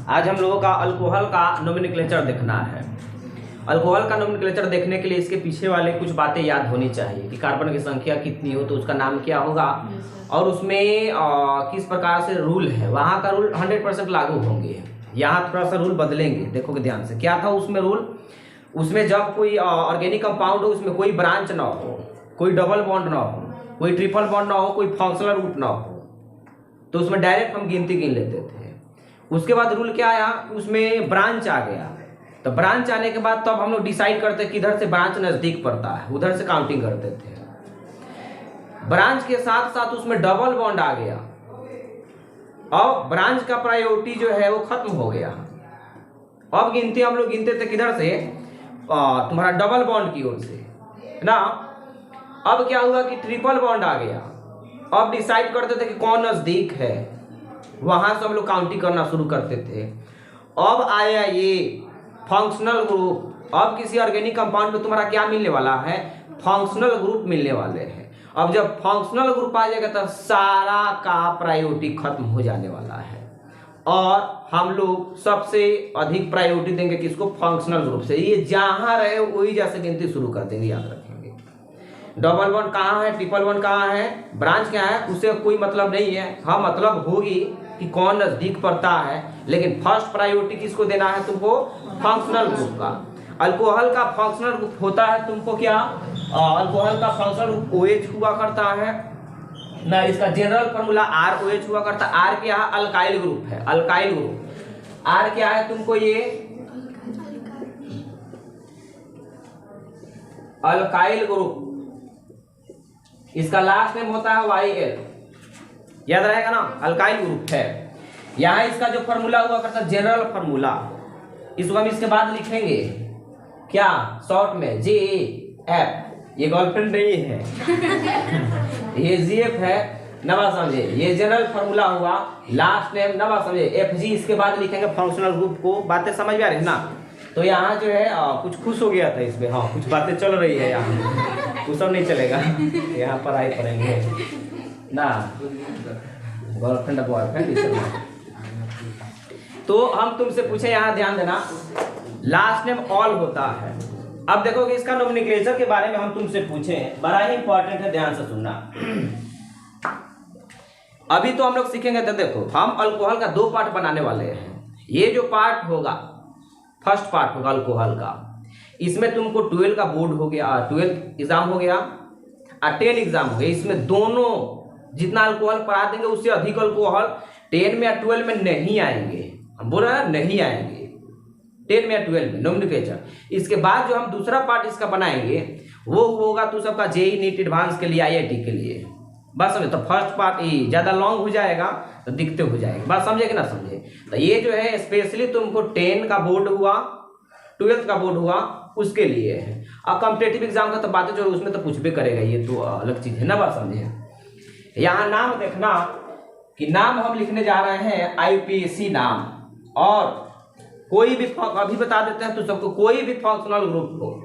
आज हम लोगों का अल्कोहल का नोमेनक्लेचर देखना है। अल्कोहल का नोमेनक्लेचर देखने के लिए इसके पीछे वाले कुछ बातें याद होनी चाहिए कि कार्बन की संख्या कितनी हो तो उसका नाम क्या होगा और उसमें किस प्रकार से रूल है। वहाँ का रूल 100% लागू होंगे, यहाँ थोड़ा सा रूल बदलेंगे। देखोगे ध्यान से, क्या था उसमें रूल? उसमें जब कोई ऑर्गेनिक कंपाउंड हो, उसमें कोई ब्रांच ना हो, कोई डबल बॉन्ड ना हो, कोई ट्रिपल बॉन्ड ना हो, कोई फंक्शनल ग्रुप ना हो, तो उसमें डायरेक्ट हम गिनती गिन लेते थे। उसके बाद रूल क्या आया? उसमें ब्रांच आ गया। तो ब्रांच आने के बाद तब हम लोग डिसाइड करते किधर से ब्रांच नजदीक पड़ता है, उधर से काउंटिंग करते थे। ब्रांच के साथ साथ उसमें डबल बॉन्ड आ गया। अब ब्रांच का प्रायोरिटी जो है वो खत्म हो गया। अब गिनती हम लोग गिनते थे किधर से? तुम्हारा डबल बॉन्ड की ओर से ना। अब क्या हुआ कि ट्रिपल बॉन्ड आ गया। अब डिसाइड करते थे कि कौन नजदीक है, वहां से हम लोग काउंटिंग करना शुरू करते थे। अब आया ये फंक्शनल ग्रुप। अब किसी ऑर्गेनिक कंपाउंड में तुम्हारा क्या मिलने वाला है? फंक्शनल ग्रुप मिलने वाले हैं। अब जब फंक्शनल ग्रुप आ जाएगा तो सारा का प्रायोरिटी खत्म हो जाने वाला है और हम लोग सबसे अधिक प्रायोरिटी देंगे किसको? फंक्शनल ग्रुप से। ये जहां रहे वही जैसे गिनती शुरू कर देंगे, याद रखेंगे। डबल बॉन्ड कहाँ है, ट्रिपल बॉन्ड कहाँ है, ब्रांच क्या है, उससे कोई मतलब नहीं है। हाँ, मतलब होगी कि कौन नजदीक पड़ता है, लेकिन फर्स्ट प्रायोरिटी किसको देना है तुमको? फंक्शनल ग्रुप का। अल्कोहल का फंक्शनल ग्रुप होता है तुमको क्या? अल्कोहल का फंक्शनल ग्रुप OH हुआ करता है ना। इसका जनरल फॉर्मूला ROH हुआ करता है। R क्या है? अल्काइल ग्रुप है, अल्काइल ग्रुप। R क्या है तुमको? ये अल्काइल ग्रुप। इसका लास्ट नेम होता है YL, याद रहेगा ना, अल्काइल ग्रुप है। यहाँ इसका जो फॉर्मूला हुआ करता है जनरल फॉर्मूला, इसको हम इसके बाद लिखेंगे क्या? शॉर्ट में JF। ये गर्लफ्रेंड नहीं है ये GF है, नवा समझे। ये जनरल फॉर्मूला हुआ, लास्ट नेम नवा समझे FG। इसके बाद लिखेंगे फंक्शनल ग्रुप को। बातें समझ में आ रही है ना? तो यहाँ जो है कुछ खुश हो गया था इसमें। हाँ, कुछ बातें चल रही है यहाँ, कुछ सब नहीं चलेगा यहाँ पर आई पढ़ेंगे ना, गर्लफ्रेंड बॉयफ्रेंड। तो हम तुमसे पूछे, यहाँ ध्यान देना, लास्ट नेम ऑल होता है। अब देखोगे इसका नोमेनक्लेचर के बारे में हम तुमसे पूछे, बड़ा ही इंपॉर्टेंट है, ध्यान से सुनना। अभी तो हम लोग सीखेंगे। तो देखो, हम अल्कोहल का 2 पार्ट बनाने वाले हैं। ये जो पार्ट होगा, फर्स्ट पार्ट होगा अल्कोहल का। इसमें तुमको 12 का बोर्ड हो गया, 12 एग्जाम हो गया और 10 एग्जाम हो गया। इसमें दोनों जितना अल्कोहल पढ़ा देंगे उससे अधिक अल्कोहल 10 में या 12 में नहीं आएंगे। हम बोल रहे हैं नहीं आएंगे 10 में या 12 में नोमेनक्लेचर। इसके बाद जो हम दूसरा पार्ट इसका बनाएंगे वो होगा तो सबका JEE नीट एडवांस के लिए, IIT के लिए। बात समझे? तो फर्स्ट पार्ट ये ज़्यादा लॉन्ग हो जाएगा तो दिखते हो जाएगा। बात समझे कि ना समझे? तो ये जो है स्पेशली तुमको 10 का बोर्ड हुआ, 12th का बोर्ड हुआ, उसके लिए है। अब कॉम्पिटेटिव एग्जाम का तो बातें जो उसमें तो पूछ भी करेगा, ये तो अलग चीज़ है ना। बात समझे? यहाँ नाम देखना कि नाम हम लिखने जा रहे हैं IUPAC नाम। और कोई भी अभी बता देते हैं तो सबको, कोई भी फंक्शनल ग्रुप हो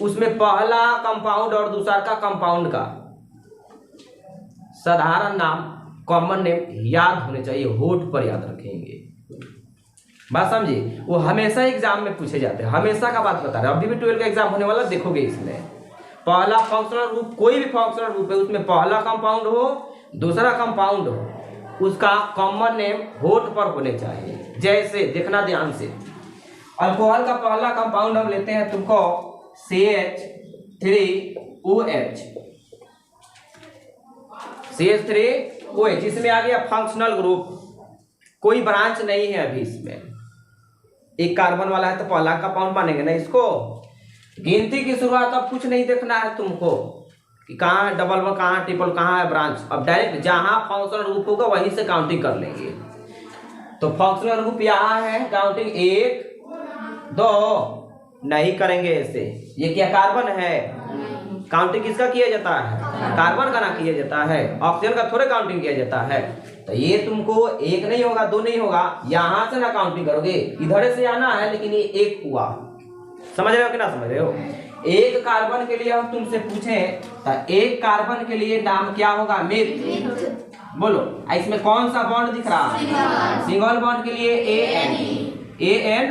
उसमें पहला कंपाउंड और दूसरा का कंपाउंड का साधारण नाम, कॉमन नेम याद होने चाहिए, होठ पर याद रखेंगे। बात समझे? वो हमेशा एग्जाम में पूछे जाते हैं, हमेशा का बात बता रहे हैं। अभी भी 12 का एग्जाम होने वाला, देखोगे इसमें पहला फंक्शनल ग्रुप, कोई भी फंक्शनल ग्रुप है उसमें पहला कंपाउंड हो, दूसरा कंपाउंड हो, उसका कॉमन नेम होठ पर होने चाहिए। जैसे देखना ध्यान से, अल्कोहल का पहला कंपाउंड हम लेते हैं तुमको CH3OH। CH3OH इसमें आ गया फंक्शनल ग्रुप, कोई ब्रांच नहीं है अभी इसमें। एक कार्बन वाला है तो पहला कंपाउंड मानेंगे ना इसको। गिनती की शुरुआत अब कुछ नहीं देखना है तुमको कि कहाँ डबल बॉन्ड, कहाँ ट्रिपल, कहाँ है ब्रांच। अब डायरेक्ट जहाँ फंक्शनल ग्रुप होगा वहीं से काउंटिंग कर लेंगे। तो फंक्शनल ग्रुप यहाँ है, काउंटिंग 1 2 नहीं करेंगे ऐसे। ये क्या कार्बन है? काउंटिंग किसका किया जाता है? कार्बन का ना किया जाता है, ऑक्सीजन का थोड़े काउंटिंग किया जाता है। तो ये तुमको 1 नहीं होगा, 2 नहीं होगा, यहाँ से ना काउंटिंग करोगे, इधर से आना है। लेकिन ये 1 हुआ, समझ रहे हो कि ना समझ रहे हो? 1 कार्बन के लिए हम तुमसे पूछे तो 1 कार्बन के लिए नाम क्या होगा? मिथ। बोलो इसमें कौन सा बॉन्ड दिख रहा है? सिंगल बॉन्ड के लिए ANE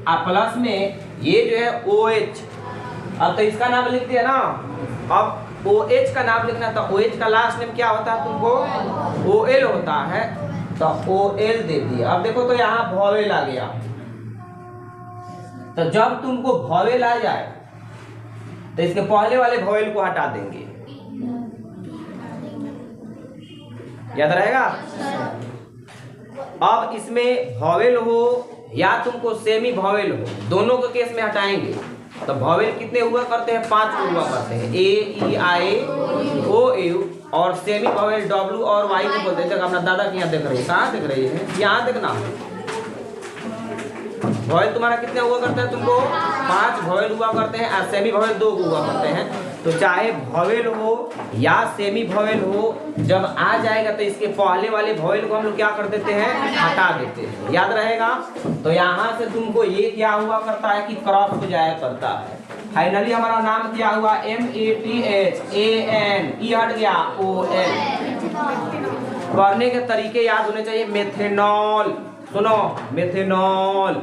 और प्लस में ये जो है OH। अब तो इसका नाम लिख दिया ना, अब OH का नाम लिखना। तो OH का लास्ट नेम क्या होता है तुमको? OL होता है, तो OL दे दिया। अब देखो तो यहाँ वॉवेल आ गया, तो जब तुमको वॉवेल आ जाए तो इसके पहले वाले वॉवेल को हटा देंगे, याद रहेगा। अब इसमें वॉवेल हो या तुमको सेमी वॉवेल हो, दोनों के केस में हटाएंगे। तो वॉवेल कितने हुआ करते हैं? 5 हुआ करते हैं, A E I O U। और सेमी वॉवेल W और Y को बोलते हैं। जब अपना दादा के यहाँ देख रही है, कहाँ देख रही है? यहाँ देखना। वॉवेल तुम्हारा कितने हुआ करते हैं? तुमको 5 वॉवेल हुआ करते हैं, और सेमी वॉवेल 2 हुआ करते हैं। तो चाहे वॉवेल हो या सेमी वॉवेल हो, जब आ जाएगा तो इसके पहले वाले वॉवेल को हम लोग क्या कर देते हैं? हटा देते हैं, याद रहेगा। तो यहाँ से तुमको ये क्या हुआ करता है कि क्रॉस हो जाया करता है। फाइनली हमारा नाम क्या हुआ? MATHAN, ई हट गया OL। पढ़ने के तरीके याद होने चाहिए। मेथेनॉल, सुनो, मेथेनॉल,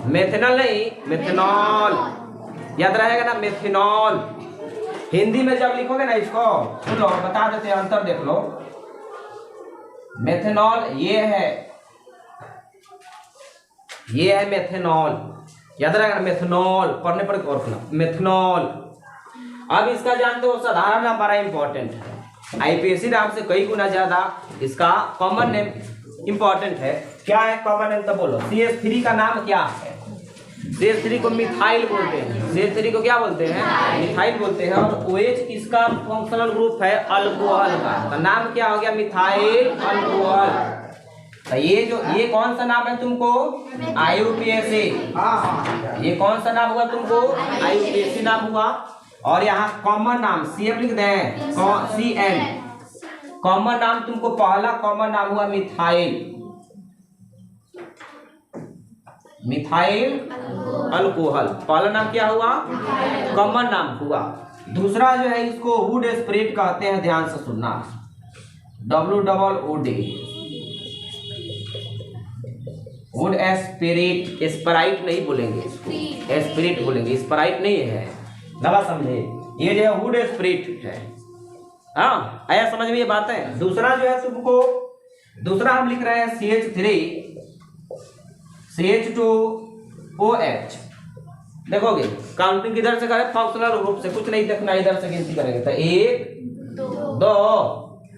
मेथेनॉल नहीं, मेथेनॉल, याद रहेगा ना, मेथेनॉल। हिंदी में जब लिखोगे ना इसको, सुनो बता देते हैं, अंतर देख लो। मेथेनॉल ये है मेथेनॉल, याद रहेगा ना, मेथेनॉल। पढ़ने पर गौर करना, मेथेनॉल। अब इसका जानते हो साधारण नाम बड़ा इंपॉर्टेंट है, आईपीएससी नाम से कई गुना ज्यादा इसका कॉमन नेम इंपॉर्टेंट है। क्या है कॉमन नेम? तो बोलो। CH3 का नाम क्या है? CH3 को मिथाइल बोलते हैं। CH3 को क्या बोलते हैं? मिथाइल बोलते हैं। और OH किसका फंक्शनल ग्रुप है? अल्कोहल का। तो नाम क्या हो गया? Methyl alcohol. तो ये कौन सा नाम है तुमको? IUPAC। ये कौन सा नाम हुआ तुमको? IUPAC नाम हुआ। और यहाँ कॉमन नाम CF लिख दें, CN। कॉमन नाम तुमको, पहला कॉमन नाम हुआ मिथाइल, मिथाइल अल्कोहल। पहला नाम क्या हुआ? कॉमन नाम हुआ। दूसरा जो है इसको वुड स्पिरिट कहते हैं, ध्यान से सुनना, WOOD, वुड स्पिरिट। स्प्राइट नहीं बोलेंगे इसको, स्पिरिट बोलेंगे, स्प्राइट नहीं है, दबा समझे। ये जो है वुड स्पिरिट है। हाँ, आया समझ में ये बात है। दूसरा जो है तुमको, दूसरा हम लिख रहे हैं CH3 CH2OH। देखोगे काउंटिंग किधर से करें? फंक्शनल ग्रुप से, कुछ नहीं देखना, इधर से गिनती करेंगे। तो 1 2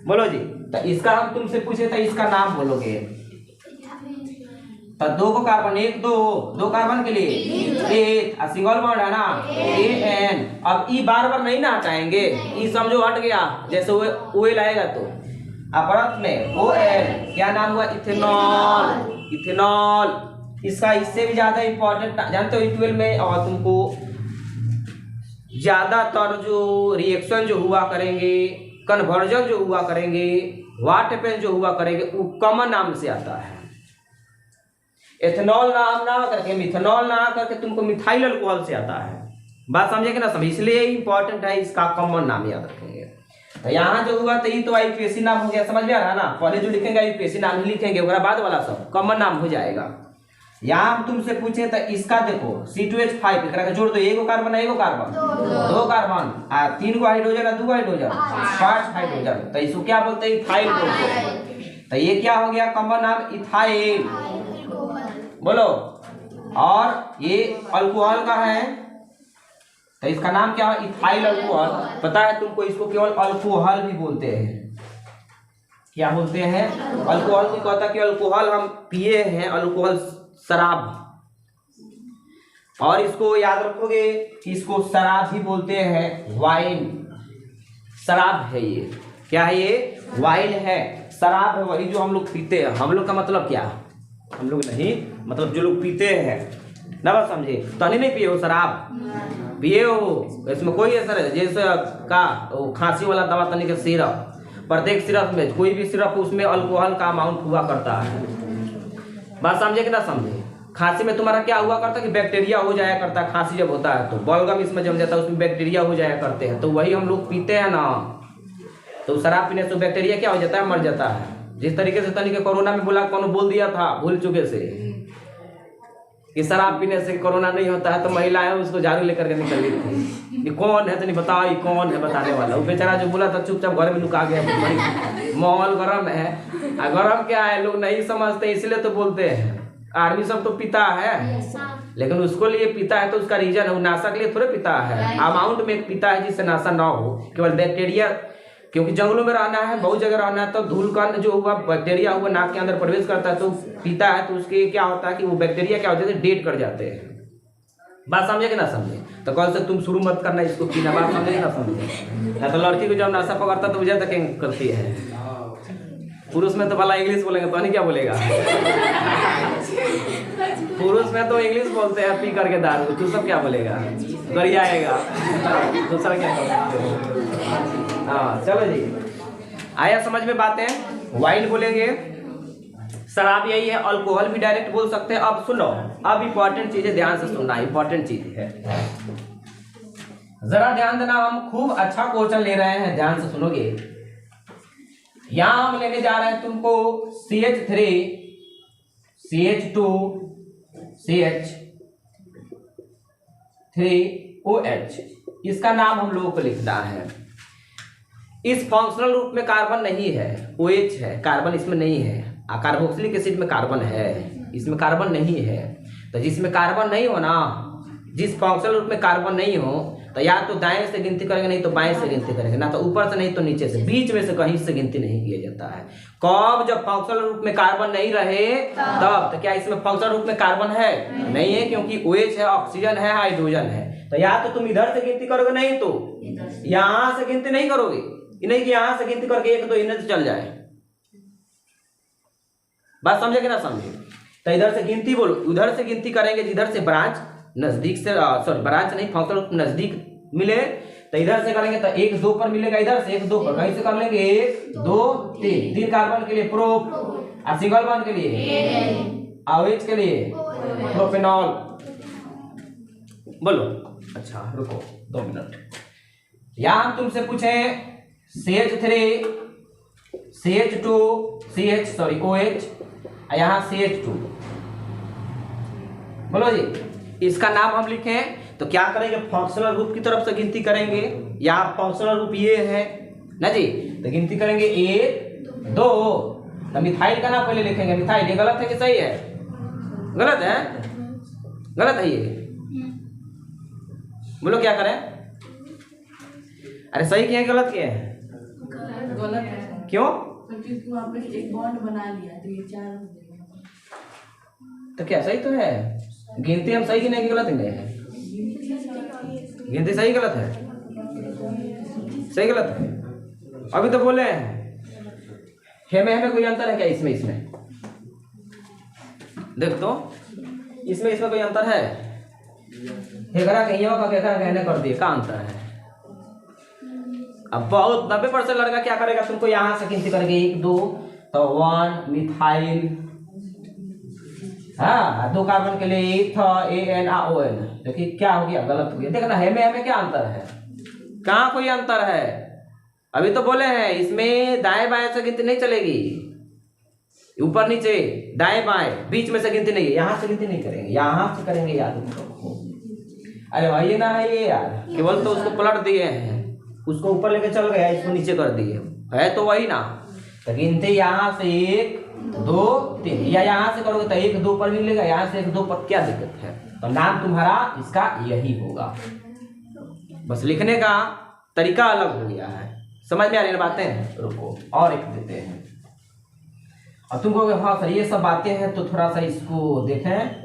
बोलो जी। तो इसका हम तुमसे पूछे तो इसका नाम बोलोगे। तो 2 को कार्बन, 1 2 कार्बन के लिए एक सिंगल बॉन्ड है ना, AN। अब ई बार बार नहीं ना हटाएंगे, ई समझो हट गया, जैसे OL आएगा तो अपरत में OL। क्या नाम हुआ? Ethanol, ethanol. इसका इससे भी ज्यादा इंपॉर्टेंट जानते हो 12 में, और तुमको ज्यादातर जो रिएक्शन जो हुआ करेंगे, कन्वर्जन जो हुआ करेंगे, वाट हैपन जो हुआ करेंगे, वो कॉमन नाम से आता है। एथेनॉल नाम ना करके, मिथेनॉल ना करके तुमको मिथाइल अल्कोहल से आता है। बात समझे कि ना समझे? इसलिए इंपॉर्टेंट है, इसका कॉमन नाम याद रखेंगे। तो यहाँ जो हुआ तो ये तो आईपीएससी नाम हो गया, समझ में आ रहा है ना। पहले जो लिखेंगे आईपीएससी नाम ही लिखेंगे, उसके बाद वाला सब कॉमन नाम हो जाएगा। यहाँ हम तुमसे पूछे तो इसका देखो C2H5 एकरा जोड़ दो, 1 कार्बन है, 1 कार्बन, 2 कार्बन, 3 को हाइड्रोजन, 2 हाइड्रोजन, 5 हाइड्रोजन। तो इसको क्या बोलते हैं? इथाइल बोलते हैं। तो ये क्या हो गया? कॉमन नाम इथाइल, बोलो। और ये अल्कोहल का है, तो इसका नाम क्या है? Ethyl alcohol. पता है तुमको, इसको केवल अल्कोहल भी बोलते हैं। क्या बोलते हैं? अल्कोहल को कहता है कि अल्कोहल हम पिए हैं, अल्कोहल शराब। और इसको याद रखोगे कि इसको शराब भी बोलते हैं, वाइन। शराब है ये, क्या है ये? वाइन है। शराब है वही जो हम लोग पीते हैं। हम लोग का मतलब क्या? हम लोग नहीं, मतलब जो लोग पीते हैं ना, बात समझे। तो नहीं पिए हो शराब, पिए हो, इसमें कोई असर है। जैसे का खांसी वाला दवा तनिक सिरप, प्रत्येक सिरप में कोई भी सिरप उसमें अल्कोहल का अमाउंट हुआ करता है। बात समझे कि ना समझे? खांसी में तुम्हारा क्या हुआ करता है कि बैक्टीरिया हो जाया करता है। खांसी जब होता है तो बलगम इसमें जम जाता है, उसमें बैक्टीरिया हो जाया करते हैं। तो वही हम लोग पीते हैं ना, तो शराब पीने से बैक्टीरिया क्या हो जाता है, मर जाता है। जिस तरीके से तनिक कोरोना में बोला, कौन बोल दिया था भूल चुके से कि शराब पीने से कोरोना नहीं होता है, तो महिलाएं उसको झाड़ू लेकर के निकल गई थी। ये कौन है तो नहीं बताओ, ये कौन है बताने वाला। वो बेचारा जो बोला था चुपचाप घर में लुका गया। माहौल गर्म है, गर्म क्या है लोग नहीं समझते, इसलिए तो बोलते हैं। आर्मी सब तो पीता है, लेकिन उसको लिए पीता है तो उसका रीजन है, वो नासा के लिए थोड़े पीता है। अमाउंट में पीता है जिससे नासा ना हो, केवल बैक्टीरिया, क्योंकि जंगलों में रहना है, बहुत जगह रहना है, तो धूल कण जो हुआ बैक्टीरिया हुआ नाक के अंदर प्रवेश करता है तो पीता है, तो उसके क्या होता है कि वो बैक्टीरिया क्या हो जाते हैं, डेड कर जाते हैं। बात समझे कि ना समझे? तो कौन से तुम शुरू मत करना इसको पीना, बात समझे कि ना समझे? या तो लड़की को जब नशा पकड़ता तो मुझे तक करती है। पुरुष में तो भला इंग्लिश बोलेंगे, तो नहीं क्या बोलेगा? पुरुष में तो इंग्लिश बोलते हैं पी करके दारू, तू सब क्या बोलेगा? गरियाएगा, दूसरा क्या बोलेगा? हाँ चलो जी, आया समझ में बातें? वाइन बोलेंगे, शराब यही है, अल्कोहल भी डायरेक्ट बोल सकते हैं। अब सुनो, अब इंपॉर्टेंट चीजें ध्यान से सुनना, इंपॉर्टेंट चीज है, जरा ध्यान देना। हम खूब अच्छा क्वेश्चन ले रहे हैं, ध्यान से सुनोगे। यहां हम लेने जा रहे हैं तुमको CH3 CH2 CH3OH, इसका नाम हम लोगों को लिखना है। इस फंक्शनल रूप में कार्बन नहीं है, OH है, कार्बन इसमें नहीं है। कार्बोक्सिलिक एसिड में कार्बन है, इसमें कार्बन नहीं है। तो जिसमें कार्बन नहीं हो ना, जिस फंक्शनल रूप में कार्बन नहीं हो, तो या तो दाएं से गिनती करेंगे, नहीं तो बाएं से गिनती करेंगे, ना तो ऊपर से नहीं तो नीचे से, बीच में से कहीं से गिनती नहीं किया जाता है। कब? जब फंक्शनल रूप में कार्बन नहीं रहे तब। तो क्या इसमें फंक्शनल रूप में कार्बन है? नहीं है, क्योंकि OH है, ऑक्सीजन है, हाइड्रोजन है। तो या तो तुम इधर से गिनती करोगे, नहीं तो यहां से गिनती नहीं करोगे। नहीं कि यहां से गिनती करके 1 2 इधर से चल जाए। बात समझे कि ना समझे? तो इधर से गिनती बोलो, उधर से गिनती करेंगे जिधर से ब्रांच नजदीक से, सॉरी ब्रांच नहीं, फंक्शनल नजदीक मिले, तो इधर से करेंगे तो 1 2 पर मिलेगा, इधर से 1 2 पर। कहीं से कर लेंगे 1 2 3, 3 कार्बन के लिए प्रोप, और सिंगल बॉन्ड के लिए, OH के लिए प्रोपेनॉल। बोलो। अच्छा रुको 2 मिनट, यहां हम तुमसे पूछे CH3 CH2 OH, यहाँ CH2। बोलो जी, इसका नाम हम लिखें तो क्या करेंगे? फंक्शनल रूप की तरफ से गिनती करेंगे। यहाँ फंक्शनल रूप ये है ना जी, तो गिनती करेंगे 1 2। तो मिथाइल का नाम पहले लिखेंगे। मिथाइल, ये गलत है कि सही है? गलत है, गलत है ये। बोलो क्या करें? अरे सही किए गलत किए हैं? गलत है। क्यों? क्योंकि वहाँ पे एक बॉन्ड बना लिया तो ये 4 हो गया। तो क्या सही तो है? गिनती हम सही गिने कि गलत गिने हैं? गिनती सही गलत है? सही गलत है? अभी तो बोले हैं हमें कोई अंतर है क्या इसमें? इसमें देख तो, इसमें कोई अंतर है? हेगरा कहियो का केकरा कहने कर दिए, का अंतर है? अब बहुत 90% लड़का क्या करेगा, तुमको यहां से गिनती करेंगे 1 2, तो 1 मिथाइल, हाँ 2 कार्बन के लिए ANON। देखिए क्या हो गया, गलत हो गया। देखना हमें क्या अंतर है? कहाँ कोई अंतर है? अभी तो बोले हैं इसमें दाएं बाएं से गिनती नहीं चलेगी, ऊपर नीचे दाएं बाएं बीच में से गिनती नहीं है। यहाँ से गिनती नहीं करेंगे, यहाँ से करेंगे याद। अरे भाई ये ना है ये यार, केवल तो उसको पलट दिए हैं, उसको ऊपर लेके चल गया, इसको नीचे कर दिए, है तो वही ना। तो गिनती यहाँ से 1 2 3, या यहाँ से करोगे तो 1 2 पर मिलेगा, यहाँ से 1 2 पर, क्या दिक्कत है? तो नाम तुम्हारा इसका यही होगा, बस लिखने का तरीका अलग हो गया है। समझ में आ रही है बातें? रुको और एक देते हैं। अब तुम कहोगे हाँ सर ये सब बातें हैं, तो थोड़ा सा इसको देखें।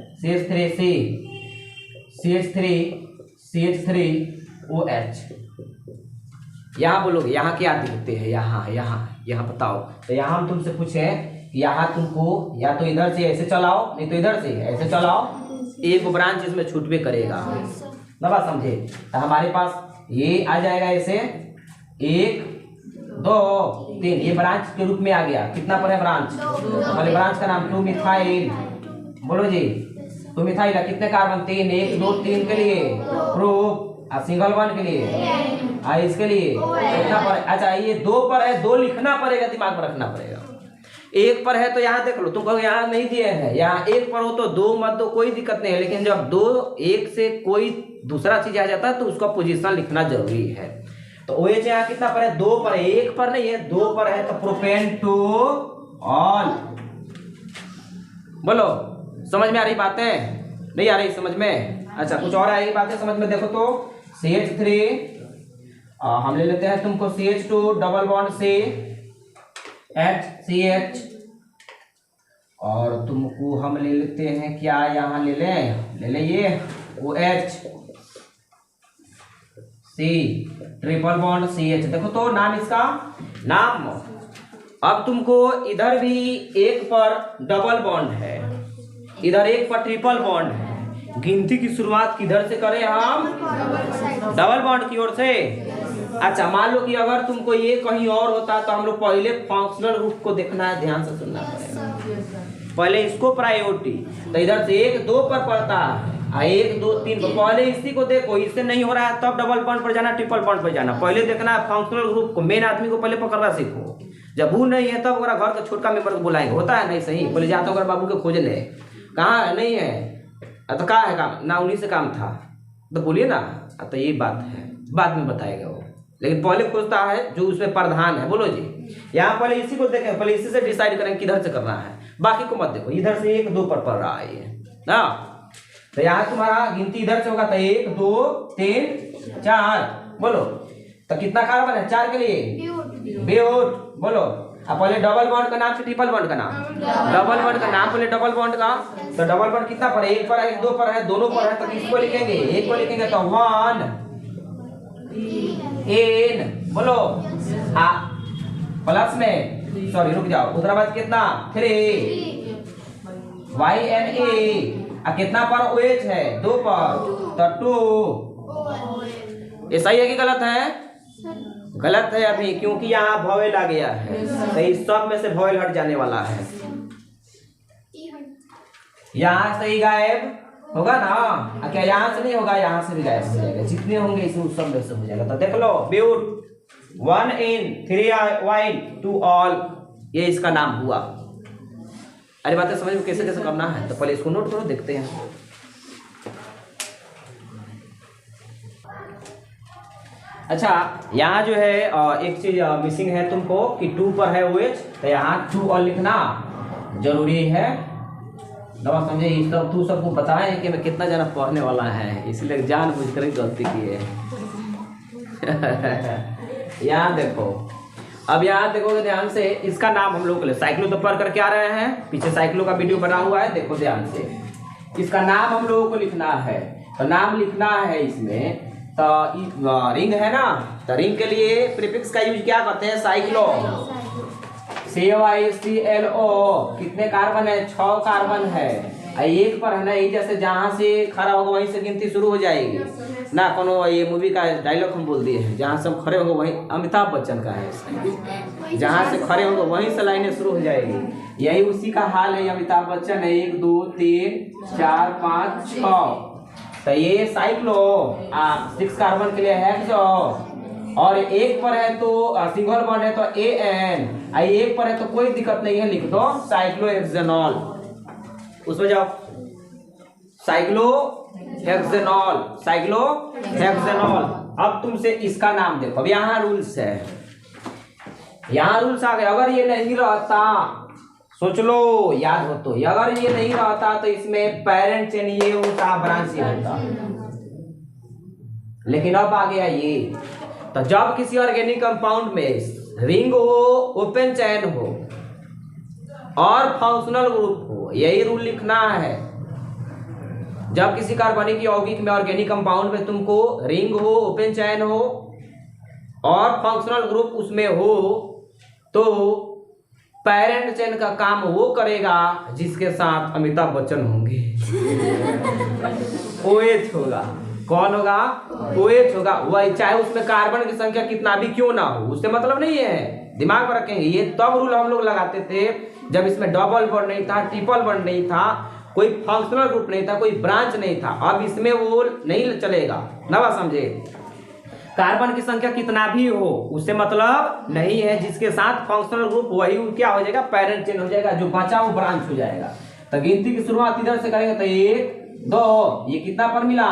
CH3OH, यहाँ बोलोगे यहाँ क्या दिखते हैं? यहाँ बताओ। तो यहाँ हम तुमसे पूछे, यहाँ तुमको या तो इधर से ऐसे चलाओ, नहीं तो इधर से ऐसे चलाओ, एक ब्रांच इसमें छूटवे करेगा ना, बात समझे? तो हमारे पास ये आ जाएगा ऐसे 1 2 3, ये ब्रांच के रूप में आ गया। कितना पर है ब्रांच? पहले ब्रांच का नाम 2 मिथाइल। बोलो जी 2 मिथाइल, कितने कार्बन? 3, 1 2 3 के लिए प्रोप, सिंगल बॉन्ड के लिए इसके लिए कितना पर? अच्छा ये 2 पर है, 2 लिखना पड़ेगा, दिमाग में रखना पड़ेगा। 1 पर है तो यहाँ देख लो, तुम कहो यहाँ नहीं दिए हैं, यहाँ 1 पर हो तो 2 मत दो, कोई दिक्कत नहीं है। लेकिन जब 2 1 से कोई दूसरा चीज आ जाता है तो उसका पोजीशन लिखना जरूरी है। तो OH यहाँ कितना पर है? 2 पर है, 1 पर नहीं है, 2 पर है। तो प्रोपेंटोऑल। बोलो समझ में आ रही बातें? नहीं आ रही समझ में? अच्छा कुछ और आई बातें समझ में? देखो तो CH3 हम ले लेते हैं तुमको CH2 डबल बॉन्ड से HCH, और तुमको हम ले लेते हैं क्या, यहाँ ले लें ये OH C triple bond CH। देखो तो नाम इसका नाम। अब तुमको इधर भी 1 पर डबल बॉन्ड है, इधर 1 पर ट्रिपल बॉन्ड है। गिनती की शुरुआत किधर से करें हम? डबल बॉन्ड की ओर से। अच्छा मान लो कि अगर तुमको ये कहीं और होता तो हम लोग पहले फंक्शनल ग्रुप को देखना है, ध्यान से सुनना पड़ेगा पहले इसको प्रायोरिटी। तो इधर से 1 2 पर पड़ता है, 1 2 3 पर। पहले इसी को देखो, इससे नहीं हो रहा है तब डबल बॉन्ड पर जाना, ट्रिपल बॉन्ड पर जाना। पहले देखना है फंक्शनल ग्रुप को, मेन आदमी को पहले पकड़ना सीखो। जब वो नहीं है तब अगर घर का छोटका मेंबर को बुलाएंगे, होता है नहीं सही? बोले जाता अगर बाबू के खोज ले, कहाँ है? नहीं है तो कहाँ है काम? ना उन्हीं से काम था तो बोलिए ना। तो ये बात है, बाद में बताएगा वो, लेकिन पहले खोजता है जो उसमें प्रधान है। बोलो जी, यहाँ पहले इसी को देखें, पहले इसी से डिसाइड करें किधर से करना है, बाकी को मत देखो। इधर से 1 2 पर पड़ रहा है ये ना, तो यहाँ तुम्हारा गिनती इधर से होगा तो 1 2 3 4। बोलो तो कितना कार्बन है 4 के लिए? ब्यूट। बोलो अब पहले डबल बॉन्ड का नाम से ट्रिपल बॉन्ड का नाम? डबल बॉन्ड का नाम पहले डबल बॉन्ड का। तो डबल बॉन्ड कितना पर है? 1 पर है, 2 पर है, दोनों पर है। तो किसको लिखेंगे? 1 को लिखेंगे तो 1 N। बोलो प्लस में, सॉरी रुक जाओ, उसके बाद कितना? 3 YNA। कितना पर OH है? 2 पर, तो 2। ये सही है कि गलत है? गलत है अभी, क्योंकि यहाँ वॉवेल आ गया है, तो इस सब में से वॉवेल हट जाने वाला है। यहाँ से ही गायब होगा ना? क्या यहाँ से नहीं होगा? यहाँ से भी गायब हो जाएगा, जितने होंगे इसमें सब में से हो जाएगा। तो देख लो ब्यूट 1 in 3 wine 2 all, ये इसका नाम हुआ। अरे बातें समझ में कैसे कैसे करना है, तो पहले इसको नोट करो, देखते हैं। अच्छा यहाँ जो है एक चीज मिसिंग है तुमको कि 2 पर है OH, तो यहाँ 2 और लिखना जरूरी है। दवा समझे? इस सब तू सबको बताए कि मैं कितना जना पढ़ने वाला है, इसलिए जान बुझ कर गलती की है। यहाँ देखो, अब यहाँ देखोगे ध्यान से, इसका नाम हम लोग साइक्लो तो पढ़ करके आ रहे हैं, पीछे साइक्लो का वीडियो बना हुआ है, देखो ध्यान से। इसका नाम हम लोगों को लिखना है, तो नाम लिखना है इसमें। तो रिंग है ना, तो रिंग के लिए प्रीफिक्स का यूज क्या करते हैं? साइक्लो। COICLO। कितने कार्बन है? 6 कार्बन है। 1 पर है ना, ये जैसे जहाँ से खड़ा होगा वहीं से गिनती शुरू हो जाएगी ना। कोनो ये मूवी का डायलॉग हम बोल दिए हैं, जहाँ से हम खड़े होंगे वहीं, अमिताभ बच्चन का है, जहाँ से खड़े होंगे वहीं से लाइनें शुरू हो जाएगी। यही उसी का हाल है, अमिताभ बच्चन है। 1 2 3 4 5 6, तो ये साइक्लो। 6 कार्बन के लिए हेक्सो, और 1 पर है तो सिंगल बॉन्ड है तो AN। 1 पर है तो कोई दिक्कत नहीं है, लिख दो साइक्लोहेक्सेनॉल। उसमें जाओ, साइक्लोहेक्सेनॉल, साइक्लोहेक्सेनॉल। अब तुमसे इसका नाम देखो, अब यहाँ रूल्स है, यहाँ रूल्स आ गए। अगर ये नहीं रहता, सोच लो, याद हो तो, अगर ये नहीं रहता तो इसमें पेरेंट चेन ये होता, ब्रांच ये होता, लेकिन अब आ गया ये। तो जब किसी ऑर्गेनिक कंपाउंड में रिंग हो, ओपन चेन हो और फंक्शनल ग्रुप हो, यही रूल लिखना है। जब किसी कार्बनिक यौगिक में ऑर्गेनिक कंपाउंड में तुमको रिंग हो, ओपन चेन हो और फंक्शनल ग्रुप उसमें हो, तो पेरेंट चेन का काम वो करेगा जिसके साथ अमिताभ बच्चन होंगे। OH होगा। कौन होगा? OH होगा। वही चाहे उसमें कार्बन की संख्या कितना भी क्यों ना हो, उससे मतलब नहीं है, दिमाग में रखेंगे। ये तब रूल हम लोग लगाते थे जब इसमें डबल बॉन्ड नहीं था, ट्रिपल बॉन्ड नहीं था, कोई फंक्शनल ग्रुप नहीं था, कोई ब्रांच नहीं था। अब इसमें वो नहीं चलेगा ना, बात समझे। कार्बन की संख्या कितना भी हो उससे मतलब नहीं है, जिसके साथ फंक्शनल ग्रुप वही क्या हो जाएगा, पेरेंट चेंज हो जाएगा, जो बचा वो ब्रांच हो जाएगा। तो गिनती की शुरुआत इधर से करेंगे तो 1 2, ये कितना पर मिला,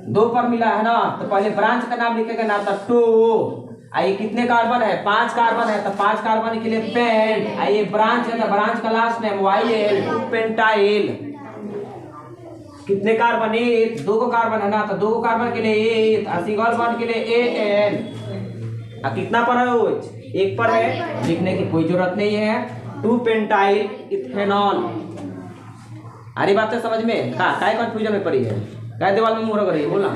2 पर मिला है ना। तो पहले ब्रांच का नाम लिखेगा ना, तो 2। ये कितने कार्बन है, 5 कार्बन है, तो 5 कार्बन के लिए पेंट। ये ब्रांच है तो ब्रांच का लास्ट नेम YL, 2 पेंटाइल। कितने कार्बन, 8, 2 कार्बन है ना, तो 2 कार्बन के लिए 8, सिंगल बॉन्ड के लिए AN। कितना पर है, 1 पर है, लिखने की कोई जरूरत नहीं है। 2 पेंटाइल इथेनॉल। अरे बात है समझ में, काय कंफ्यूजन में पड़ी है, काय दीवार में मुंह रगड़ रही है, बोला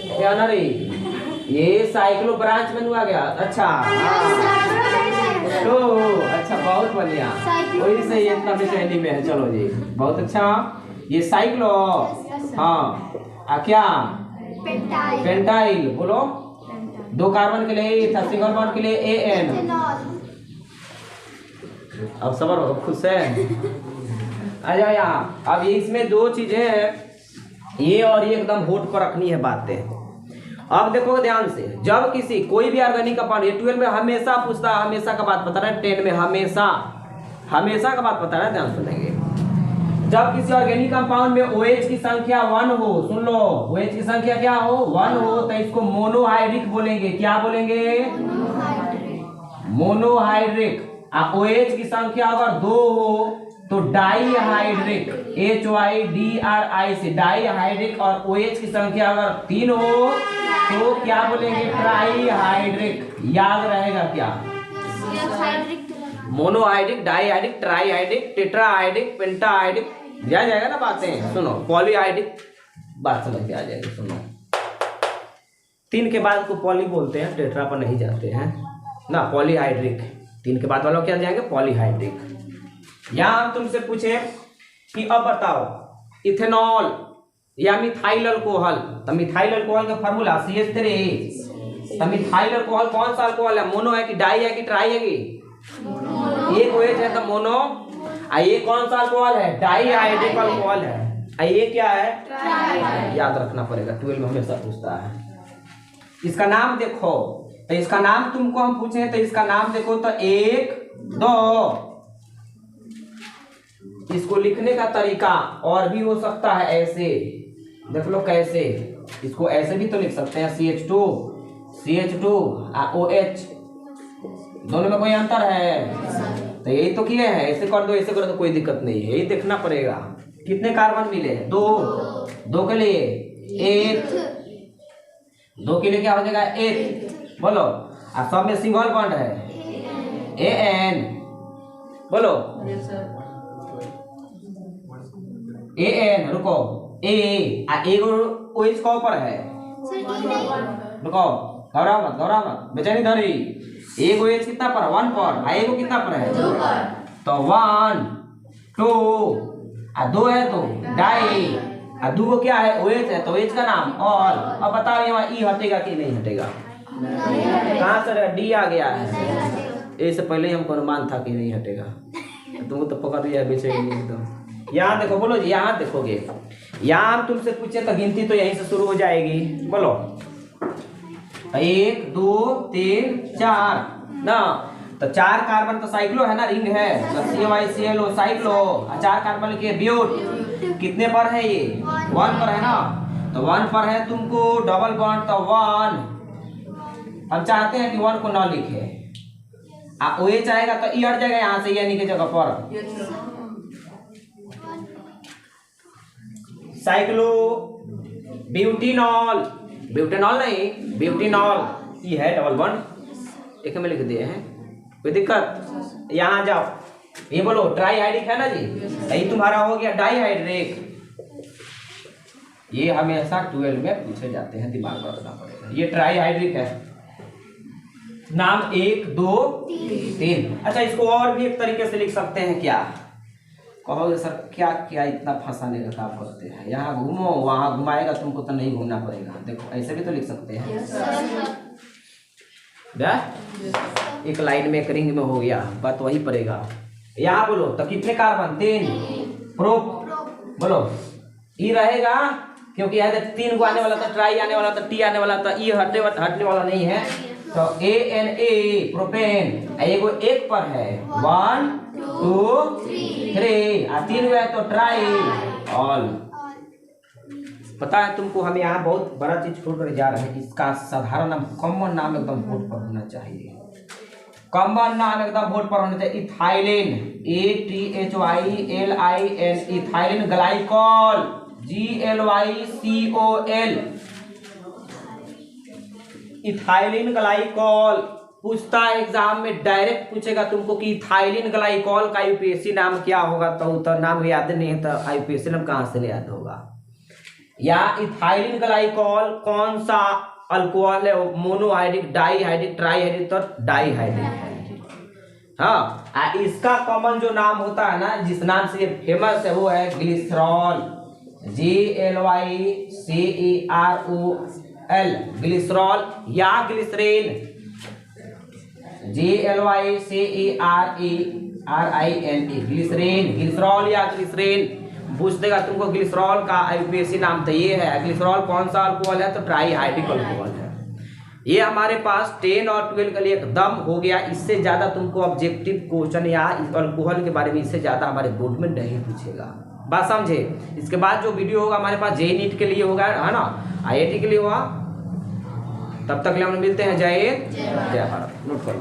क्या ना रे, ये साइक्लो ब्रांच में आ गया। अच्छा तो अच्छा, बहुत बढ़िया, वही से ये इतना बेचैनी में है। चलो जी, बहुत अच्छा। ये साइक्लो, हाँ क्या, पेंटाइल बोलो। 2 कार्बन के लिए था, सिंगल बॉन्ड के लिए AN। अब सबर हो, खुश है, आ जाओ यहाँ। अब इसमें 2 चीजें हैं, ये और ये एकदम होठ पर रखनी है बातें। अब देखो ध्यान से, जब किसी कोई भी ऑर्गेनिक कंपाउंड, ये 12 में हमेशा पूछता है, हमेशा का बात बता रहा है, 10 में हमेशा का बात बता रहा है, ध्यान सुनेंगे। जब किसी ऑर्गेनिक कंपाउंड में OH की संख्या 1 हो, सुन लो, OH की संख्या क्या हो, 1 हो, तो इसको मोनोहाइड्रिक बोलेंगे। क्या बोलेंगे, मोनोहाइड्रिक। OH की संख्या अगर 2 हो तो डाईहाइड्रिक, HYDRI से डाईहाइड्रिक। और OH की संख्या अगर 3 हो तो क्या बोलेंगे, ट्राईहाइड्रिक। याद रहेगा क्या, मोनोहाइड्रिक, डाईहाइड्रिक, ट्राईहाइड्रिक, टेट्राहाइड्रिक, पेंटाहाइड्रिक, याद जाएगा ना बातें। सुनो, पॉलीहाइड्रिक, बात समझ में आ जाएगी। सुनो, 3 के बाद को पॉली बोलते हैं, टेट्रा पर नहीं जाते हैं ना, पॉलीहाइड्रिक। 3 के बाद वालों क्या जाएंगे, पॉलीहाइड्रिक। यहां हम तुमसे पूछे कि अब बताओ, इथेनॉल या मिथाइल अल्कोहल, तो मिथाइल अल्कोहल का फार्मूला CH3। तो मिथाइल अल्कोहल कौन सा अल्कोहल है, मोनो है कि डाई है कि ट्राई है कि, एक OH है तो मोनो। ये कौन सा अल्कोहल है, डाईहाइड्रिक अल्कोहल है। ये क्या है, याद रखना पड़ेगा, 12 में हमेशा पूछता है। इसका नाम देखो, तो इसका नाम तुमको हम पूछे तो इसका नाम देखो, तो 1 2। इसको लिखने का तरीका और भी हो सकता है, ऐसे देख लो कैसे। इसको ऐसे भी तो लिख सकते हैं, CH2 OH, दोनों में कोई अंतर है, तो यही तो किए हैं। ऐसे कर दो, ऐसे कर दो, कोई दिक्कत नहीं है, यही देखना पड़ेगा। कितने कार्बन मिले, 2 के लिए 8, 2 के लिए क्या हो जाएगा, 8 बोलो। सब में सिंगल बॉन्ड है, AN बोलो, AN। रुको, एक OH का ऊपर है, रुको, घबरा मत, बेचैनी धरी। एक OH कितना पर, 1 पर, एक कितना पर है, 2 पर। तो 1 2 2 है तो डाई, 2 को क्या है, OH है, तो OH का नाम और। अब बताओ यहाँ E हटेगा कि नहीं हटेगा, कहाँ से D आ गया है, इससे पहले ही हमको अनुमान था कि नहीं हटेगा, तुमको तो पकड़ लिया बेचैनी एकदम। यहाँ देखो, बोलो जी, यहाँ देखोगे, यहाँ हम तुमसे पूछे तो गिनती तो यहीं से शुरू हो जाएगी, बोलो 1 2 3 4 ना। तो 4 कार्बन तो साइक्लो है ना, रिंग है, तो COICLO साइक्लो। 4 कार्बन के ब्यूट, कितने पर है ये, 1 पर है ना, तो 1 पर है तुमको डबल बॉन्ड, तो 1। हम चाहते हैं कि 1 को ना लिखे, OH आएगा तो E हट जाएगा यहाँ से, यानी की जगह पर साइक्लो ब्यूटेनॉल, ब्यूटेनॉल नहीं, ब्यूटेनॉल, ये है डबल बॉन्ड, एक में लिख दिए हैं, कोई दिक्कत। यहाँ जाओ, ये बोलो ट्राईहाइड्रिक है ना जी, यही तुम्हारा हो गया डाईहाइड्रिक। ये हमेशा 12 में पूछे जाते हैं, दिमाग में रखना पड़ेगा। ये ट्राईहाइड्रिक है, नाम 1 2 3। अच्छा, इसको और भी एक तरीके से लिख सकते हैं, क्या कहोगे सर, क्या क्या इतना फंसाने का काम करते हैं, यहाँ घूमो वहाँ घुमाएगा तुमको, तो नहीं घूमना पड़ेगा। देखो ऐसे भी तो लिख सकते हैं, एक लाइन में एक रिंग में हो गया, बात वही पड़ेगा। यहाँ बोलो तो कितने कार्बन? 3। प्रोप बोलो ई रहेगा क्योंकि यहाँ 3 को आने वाला था, ट्राई आने वाला था, टी आने वाला था, ई हटने वाला नहीं है। तो ANA प्रोपेन एगो एक पर है 1 2 3 और 3 है तो ट्राई ऑल। पता है तुमको, हम यहाँ बहुत बड़ा चीज छोड़ कर जा रहे हैं। इसका साधारण नाम, कॉमन नाम एकदम बोर्ड पर होना चाहिए। कॉमन नाम एकदम बोर्ड पर होना चाहिए। Ethylene ATHYLIN ethylene glycol GLYCOL ethylene glycol. पूछता है एग्जाम में, डायरेक्ट पूछेगा तुमको कि इथाइलिन ग्लाइकॉल का यूपीएससी नाम क्या होगा, तो नाम याद नहीं है तो यूपीएससी नाम कहाँ से याद होगा। या इथाइलिन ग्लाइकॉल कौन सा अल्कोहल है? मोनोहाइड्रिक, डाईहाइड्रिक, ट्राईहाइड्रिक तो डाईहाइड्रिक है। हाँ, इसका कॉमन जो नाम होता है ना, जिस नाम से फेमस है वो है ग्लिसरॉल GLYCEROL ग्लिसरॉल या ग्लिसरीन GLYCERERINE ग्लिसरीन, ग्लिसरॉल या ग्लिसरीन। पूछ देगा तुमको ग्लिसरॉल का यूपीएससी नाम तो ये है। ग्लिसरॉल कौन सा अल्कोहल है? तो ट्राईहाइड्रिक अल्कोहल है। ये हमारे पास 10 और 12 के लिए एकदम हो गया। इससे ज़्यादा तुमको ऑब्जेक्टिव क्वेश्चन या अल्कोहल के बारे में इससे ज़्यादा हमारे बोर्ड में नहीं पूछेगा। बात समझे? इसके बाद जो वीडियो होगा हमारे पास JEE नीट के लिए होगा, है ना, IIT के लिए होगा। तब तक हम मिलते हैं। जय हिंद, जय भारत। नोट करो।